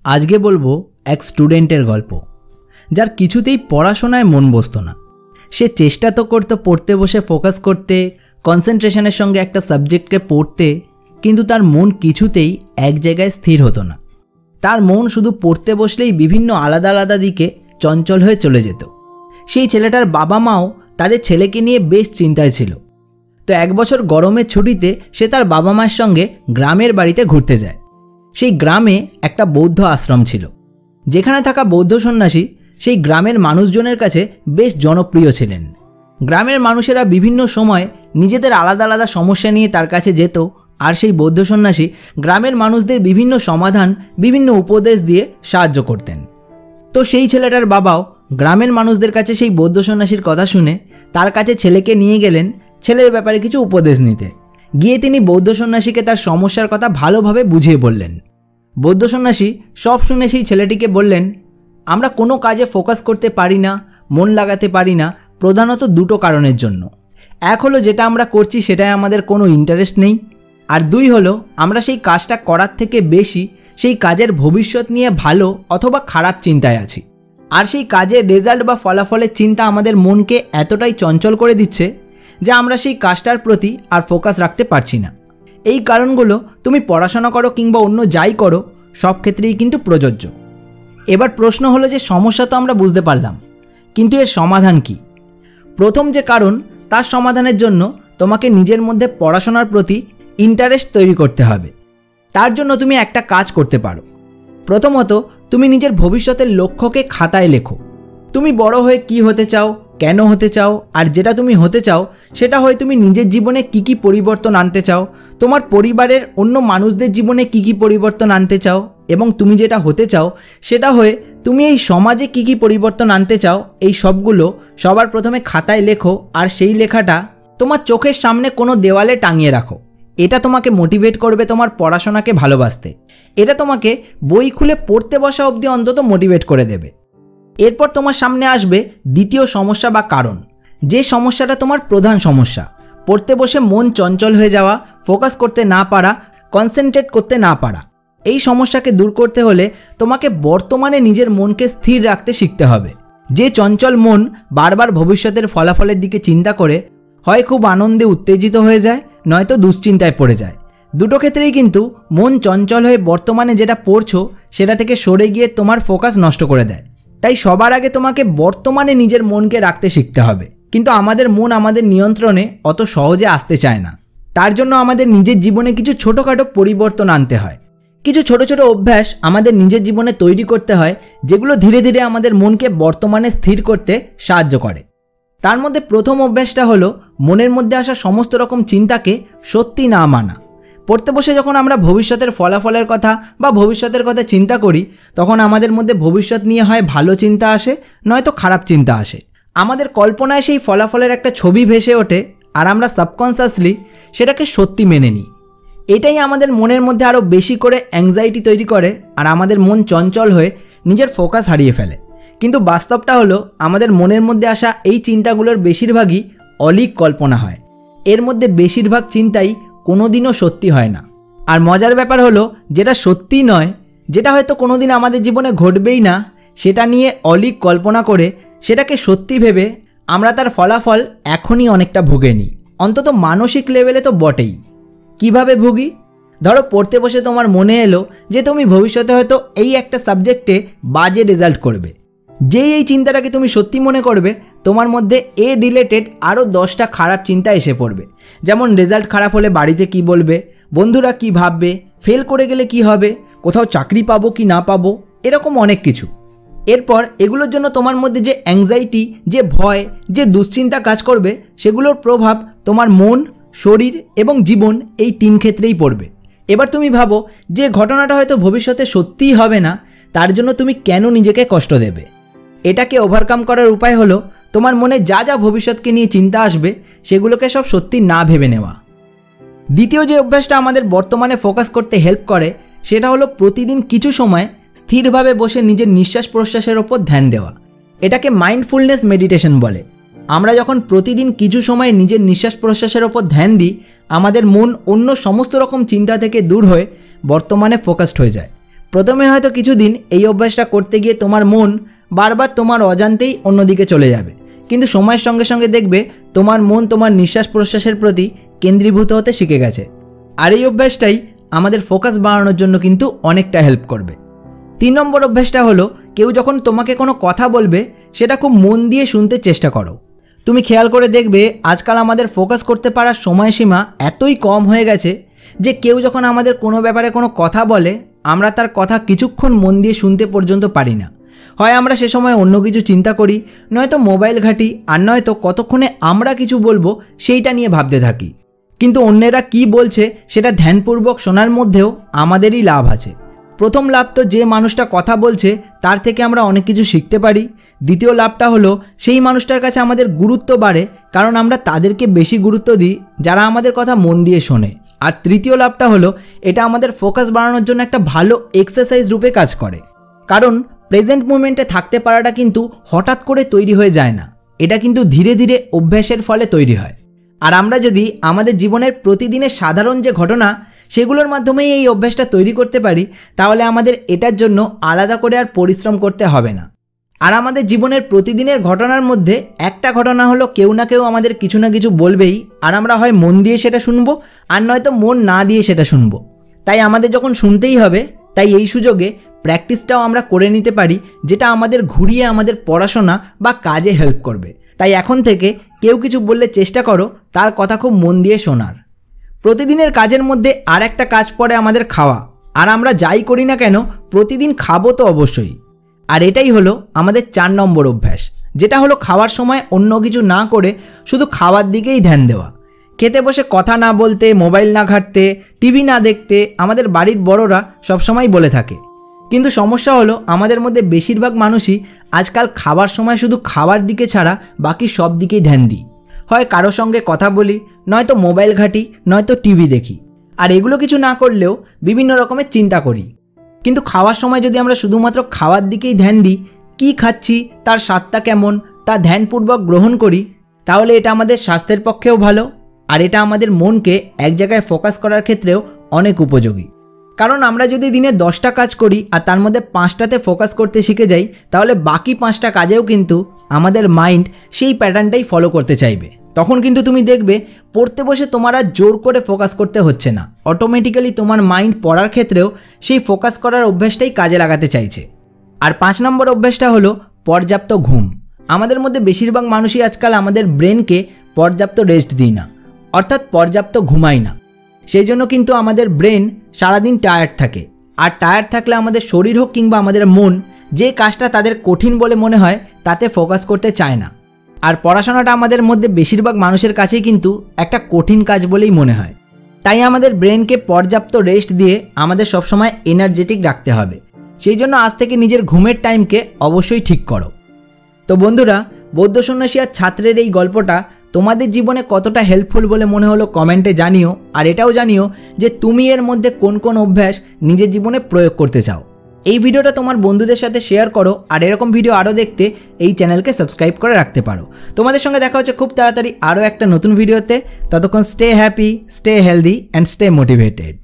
আজকে বলবো এক স্টুডেন্টের গল্প, যার কিছুতেই পড়াশোনায় মন বসতো না। সে চেষ্টা তো করতো পড়তে বসে ফোকাস করতে, কনসেন্ট্রেশনের সঙ্গে একটা সাবজেক্টকে পড়তে, কিন্তু তার মন কিছুতেই এক জায়গায় স্থির হতো না। তার মন শুধু পড়তে বসলেই বিভিন্ন আলাদা আলাদা দিকে চঞ্চল হয়ে চলে যেত। সেই ছেলেটার বাবা মাও তাদের ছেলেকে নিয়ে বেশ চিন্তায় ছিল। তো এক বছর গরমের ছুটিতে সে তার বাবা মায়ের সঙ্গে গ্রামের বাড়িতে ঘুরতে যায়। সেই গ্রামে একটা বৌদ্ধ আশ্রম ছিল, যেখানে থাকা বৌদ্ধ সন্ন্যাসী সেই গ্রামের মানুষজনের কাছে বেশ জনপ্রিয় ছিলেন। গ্রামের মানুষেরা বিভিন্ন সময় নিজেদের আলাদা আলাদা সমস্যা নিয়ে তার কাছে যেত, আর সেই বৌদ্ধ সন্ন্যাসী গ্রামের মানুষদের বিভিন্ন সমাধান, বিভিন্ন উপদেশ দিয়ে সাহায্য করতেন। তো সেই ছেলেটার বাবাও গ্রামের মানুষদের কাছে সেই বৌদ্ধ সন্ন্যাসীর কথা শুনে তার কাছে ছেলেকে নিয়ে গেলেন ছেলের ব্যাপারে কিছু উপদেশ নিতে। গিয়ে তিনি বৌদ্ধ সন্ন্যাসীকে তার সমস্যার কথা ভালোভাবে বুঝিয়ে বললেন। বৌদ্ধ সন্ন্যাসী সব শুনে সেই ছেলেটিকে বললেন, আমরা কোনো কাজে ফোকাস করতে পারি না, মন লাগাতে পারি না, প্রধানত দুটো কারণের জন্য। এক হলো যেটা আমরা করছি সেটাই আমাদের কোনো ইন্টারেস্ট নেই, আর দুই হলো আমরা সেই কাজটা করার থেকে বেশি সেই কাজের ভবিষ্যৎ নিয়ে ভালো অথবা খারাপ চিন্তায় আছি। আর সেই কাজের রেজাল্ট বা ফলাফলের চিন্তা আমাদের মনকে এতটাই চঞ্চল করে দিচ্ছে যে আমরা সেই কাজটার প্রতি আর ফোকাস রাখতে পারছি না। এই কারণগুলো তুমি পড়াশোনা করো কিংবা অন্য যাই করো, সব ক্ষেত্রেই কিন্তু প্রযোজ্য। এবার প্রশ্ন হলো যে সমস্যা তো আমরা বুঝতে পারলাম, কিন্তু এর সমাধান কি? প্রথম যে কারণ, তার সমাধানের জন্য তোমাকে নিজের মধ্যে পড়াশোনার প্রতি ইন্টারেস্ট তৈরি করতে হবে। তার জন্য তুমি একটা কাজ করতে পারো। প্রথমত, তুমি নিজের ভবিষ্যতের লক্ষ্যকে খাতায় লেখো। তুমি বড় হয়ে কি হতে চাও, কেন হতে চাও, আর যেটা তুমি হতে চাও সেটা হয় তুমি নিজের জীবনে কি কি পরিবর্তন আনতে চাও, তোমার পরিবারের অন্য মানুষদের জীবনে কি কি পরিবর্তন আনতে চাও, এবং তুমি যেটা হতে চাও সেটা হয়ে তুমি এই সমাজে কি কি পরিবর্তন আনতে চাও, এই সবগুলো সবার প্রথমে খাতায় লেখো। আর সেই লেখাটা তোমার চোখের সামনে কোনো দেওয়ালে টাঙিয়ে রাখো। এটা তোমাকে মোটিভেট করবে তোমার পড়াশোনাকে ভালোবাসতে। এটা তোমাকে বই খুলে পড়তে বসা অবধি অন্তত মোটিভেট করে দেবে। এরপর তোমার সামনে আসবে দ্বিতীয় সমস্যা বা কারণ, যে সমস্যাটা তোমার প্রধান সমস্যা, পড়তে বসে মন চঞ্চল হয়ে যাওয়া, ফোকাস করতে না পারা, কনসেন্ট্রেট করতে না পারা। এই সমস্যাকে দূর করতে হলে তোমাকে বর্তমানে নিজের মনকে স্থির রাখতে শিখতে হবে। যে চঞ্চল মন বারবার ভবিষ্যতের ফলাফলের দিকে চিন্তা করে হয় খুব আনন্দে উত্তেজিত হয়ে যায়, নয়তো দুশ্চিন্তায় পড়ে যায়। দুটো ক্ষেত্রেই কিন্তু মন চঞ্চল হয়ে বর্তমানে যেটা পড়ছো সেটা থেকে সরে গিয়ে তোমার ফোকাস নষ্ট করে দেয়। তাই সবার আগে তোমাকে বর্তমানে নিজের মনকে রাখতে শিখতে হবে। কিন্তু আমাদের মন আমাদের নিয়ন্ত্রণে অত সহজে আসতে চায় না। তার জন্য আমাদের নিজের জীবনে কিছু ছোটোখাটো পরিবর্তন আনতে হয়। কিছু ছোট ছোট অভ্যাস আমাদের নিজের জীবনে তৈরি করতে হয়, যেগুলো ধীরে ধীরে আমাদের মনকে বর্তমানে স্থির করতে সাহায্য করে। তার মধ্যে প্রথম অভ্যাসটা হলো মনের মধ্যে আসা সমস্ত রকম চিন্তাকে সত্যি না মানা। পড়তে বসে যখন আমরা ভবিষ্যতের ফলাফলের কথা বা ভবিষ্যতের কথা চিন্তা করি, তখন আমাদের মধ্যে ভবিষ্যৎ নিয়ে হয় ভালো চিন্তা আসে, নয়তো খারাপ চিন্তা আসে। আমাদের কল্পনায় সেই ফলাফলের একটা ছবি ভেসে ওঠে, আর আমরা সাবকনসিয়াসলি সেটাকে সত্যি মেনে নিই। এটাই আমাদের মনের মধ্যে আরও বেশি করে অ্যাংজাইটি তৈরি করে, আর আমাদের মন চঞ্চল হয়ে নিজের ফোকাস হারিয়ে ফেলে। কিন্তু বাস্তবটা হলো আমাদের মনের মধ্যে আসা এই চিন্তাগুলোর বেশিরভাগই অলীক কল্পনা হয়। এর মধ্যে বেশিরভাগ চিন্তাই কোনোদিনও সত্যি হয় না। আর মজার ব্যাপার হলো, যেটা সত্যি নয়, যেটা হয়তো কোনোদিন আমাদের জীবনে ঘটবেই না, সেটা নিয়ে অলীক কল্পনা করে সেটাকে সত্যি ভেবে আমরা তার ফলাফল এখনই অনেকটা ভুগে নিই। অন্তত মানসিক লেভেলে তো বটেই। কিভাবে ভুগি? ধরো পড়তে বসে তোমার মনে এলো যে তুমি ভবিষ্যতে হয়তো এই একটা সাবজেক্টে বাজে রেজাল্ট করবে। যেই এই চিন্তাটাকে তুমি সত্যি মনে করবে, তোমার মধ্যে এ রিলেটেড আরও 10টা খারাপ চিন্তা এসে পড়বে। যেমন রেজাল্ট খারাপ হলে বাড়িতে কি বলবে, বন্ধুরা কি ভাববে, ফেল করে গেলে কি হবে, কোথাও চাকরি পাবো কি না পাবো, এরকম অনেক কিছু। এরপর এগুলোর জন্য তোমার মধ্যে যে অ্যাংজাইটি, যে ভয়, যে দুশ্চিন্তা কাজ করবে, সেগুলোর প্রভাব তোমার মন, শরীর এবং জীবন এই 3 ক্ষেত্রেই পড়বে। এবার তুমি ভাবো যে ঘটনাটা হয়তো ভবিষ্যতে সত্যিই হবে না, তার জন্য তুমি কেন নিজেকে কষ্ট দেবে? এটাকে ওভারকাম করার উপায় হলো তোমার মনে যা যা ভবিষ্যৎকে নিয়ে চিন্তা আসবে সেগুলোকে সব সত্যি না ভেবে নেওয়া। দ্বিতীয় যে অভ্যাসটা আমাদের বর্তমানে ফোকাস করতে হেল্প করে সেটা হলো প্রতিদিন কিছু সময় স্থিরভাবে বসে নিজের নিঃশ্বাস প্রশ্বাসের ওপর ধ্যান দেওয়া। এটাকে মাইন্ডফুলনেস মেডিটেশন বলে। আমরা যখন প্রতিদিন কিছু সময় নিজের নিঃশ্বাস প্রশ্বাসের ওপর ধ্যান দিই, আমাদের মন অন্য সমস্ত রকম চিন্তা থেকে দূর হয়ে বর্তমানে ফোকাসড হয়ে যায়। প্রথমে হয়তো কিছুদিন এই অভ্যাসটা করতে গিয়ে তোমার মন বারবার তোমার অজান্তেই অন্যদিকে চলে যাবে, কিন্তু সময়ের সঙ্গে সঙ্গে দেখবে তোমার মন তোমার নিঃশ্বাস প্রশ্বাসের প্রতি কেন্দ্রীভূত হতে শিখে গেছে। আর এই অভ্যাসটাই আমাদের ফোকাস বাড়ানোর জন্য কিন্তু অনেকটা হেল্প করবে। 3 নম্বর অভ্যাসটা হলো, কেউ যখন তোমাকে কোনো কথা বলবে সেটা খুব মন দিয়ে শুনতে চেষ্টা করো। তুমি খেয়াল করে দেখবে আজকাল আমাদের ফোকাস করতে পারার সময়সীমা এতই কম হয়ে গেছে যে কেউ যখন আমাদের কোনো ব্যাপারে কোনো কথা বলে আমরা তার কথা কিছুক্ষণ মন দিয়ে শুনতে পর্যন্ত পারি না। হয় আমরা সে সময় অন্য কিছু চিন্তা করি, নয়তো মোবাইল ঘাঁটি, আর নয়তো কতক্ষণে আমরা কিছু বলবো সেইটা নিয়ে ভাবতে থাকি। কিন্তু অন্যেরা কি বলছে সেটা ধ্যানপূর্বক শোনার মধ্যেও আমাদেরই লাভ আছে। প্রথম লাভ তো যে মানুষটা কথা বলছে তার থেকে আমরা অনেক কিছু শিখতে পারি। দ্বিতীয় লাভটা হলো সেই মানুষটার কাছে আমাদের গুরুত্ব বাড়ে, কারণ আমরা তাদেরকে বেশি গুরুত্ব দিই যারা আমাদের কথা মন দিয়ে শোনে। আর তৃতীয় লাভটা হলো এটা আমাদের ফোকাস বাড়ানোর জন্য একটা ভালো এক্সারসাইজ রূপে কাজ করে, কারণ প্রেজেন্ট মুমেন্টে থাকতে পারাটা কিন্তু হঠাৎ করে তৈরি হয়ে যায় না, এটা কিন্তু ধীরে ধীরে অভ্যাসের ফলে তৈরি হয়। আর আমরা যদি আমাদের জীবনের প্রতিদিনের সাধারণ যে ঘটনা সেগুলোর মাধ্যমেই এই অভ্যাসটা তৈরি করতে পারি, তাহলে আমাদের এটার জন্য আলাদা করে আর পরিশ্রম করতে হবে না। আর আমাদের জীবনের প্রতিদিনের ঘটনার মধ্যে একটা ঘটনা হলো কেউ না কেউ আমাদের কিছু না কিছু বলবেই, আর আমরা হয় মন দিয়ে সেটা শুনবো আর নয়তো মন না দিয়ে সেটা শুনবো। তাই আমাদের যখন শুনতেই হবে, তাই এই সুযোগে প্র্যাকটিসটাও আমরা করে নিতে পারি, যেটা আমাদের ঘুরিয়ে আমাদের পড়াশোনা বা কাজে হেল্প করবে। তাই এখন থেকে কেউ কিছু বললে চেষ্টা করো তার কথা খুব মন দিয়ে শোনার। প্রতিদিনের কাজের মধ্যে আর একটা কাজ পড়ে আমাদের খাওয়া, আর আমরা যাই করি না কেন প্রতিদিন খাবো তো অবশ্যই। আর এটাই হলো আমাদের 4 নম্বর অভ্যাস, যেটা হলো খাওয়ার সময় অন্য কিছু না করে শুধু খাওয়ার দিকেই ধ্যান দেওয়া। খেতে বসে কথা না বলতে, মোবাইল না ঘাঁটতে, টিভি না দেখতে আমাদের বাড়ির বড়রা সবসময় বলে থাকে। কিন্তু সমস্যা হলো আমাদের মধ্যে বেশিরভাগ মানুষই আজকাল খাবার সময় শুধু খাওয়ার দিকে ছাড়া বাকি সব দিকেই ধ্যান দিই। হয় কারো সঙ্গে কথা বলি, নয়তো মোবাইল ঘাঁটি, নয়তো টিভি দেখি। আর এগুলো কিছু না করলেও বিভিন্ন রকমের চিন্তা করি। কিন্তু খাওয়ার সময় যদি আমরা শুধুমাত্র খাওয়ার দিকেই ধ্যান দিই, কী খাচ্ছি, তার স্বাদটা কেমন, তা ধ্যানপূর্বক গ্রহণ করি, তাহলে এটা আমাদের স্বাস্থ্যের পক্ষেও ভালো, আর এটা আমাদের মনকে এক জায়গায় ফোকাস করার ক্ষেত্রেও অনেক উপযোগী। কারণ আমরা যদি দিনে 10টা কাজ করি আর তার মধ্যে 5টাতে ফোকাস করতে শিখে যাই, তাহলে বাকি 5টা কাজেও কিন্তু আমাদের মাইন্ড সেই প্যাটার্নটাই ফলো করতে চাইবে। তখন কিন্তু তুমি দেখবে পড়তে বসে তোমার আর জোর করে ফোকাস করতে হচ্ছে না, অটোমেটিক্যালি তোমার মাইন্ড পড়ার ক্ষেত্রেও সেই ফোকাস করার অভ্যাসটাই কাজে লাগাতে চাইছে। আর 5 নম্বর অভ্যাসটা হলো পর্যাপ্ত ঘুম। আমাদের মধ্যে বেশিরভাগ মানুষই আজকাল আমাদের ব্রেনকে পর্যাপ্ত রেস্ট দিই না, অর্থাৎ পর্যাপ্ত ঘুমাই না। সেই জন্য কিন্তু আমাদের ব্রেন সারাদিন টায়ার্ড থাকে, আর টায়ার্ড থাকলে আমাদের শরীর হোক কিংবা আমাদের মন যে কাজটা তাদের কঠিন বলে মনে হয় তাতে ফোকাস করতে চায় না। আর পড়াশোনাটা আমাদের মধ্যে বেশিরভাগ মানুষের কাছেই কিন্তু একটা কঠিন কাজ বলেই মনে হয়। তাই আমাদের ব্রেনকে পর্যাপ্ত রেস্ট দিয়ে আমাদের সবসময় এনার্জেটিক রাখতে হবে। সেই জন্য আজ থেকে নিজের ঘুমের টাইমকে অবশ্যই ঠিক করো। তো বন্ধুরা, বৌদ্ধ সন্ন্যাসী আর ছাত্রের এই গল্পটা তোমাদের জীবনে কতটা হেল্পফুল বলে মনে হলো কমেন্টে জানিও। আর এটাও জানিও যে তুমি এর মধ্যে কোন কোন অভ্যাস নিজের জীবনে প্রয়োগ করতে চাও। এই ভিডিওটা তোমার বন্ধুদের সাথে শেয়ার করো, আর এরকম ভিডিও আরও দেখতে এই চ্যানেলকে সাবস্ক্রাইব করে রাখতে পারো। তোমাদের সঙ্গে দেখা হচ্ছে খুব তাড়াতাড়ি আরও একটা নতুন ভিডিওতে। ততক্ষণ stay happy, stay healthy and stay motivated.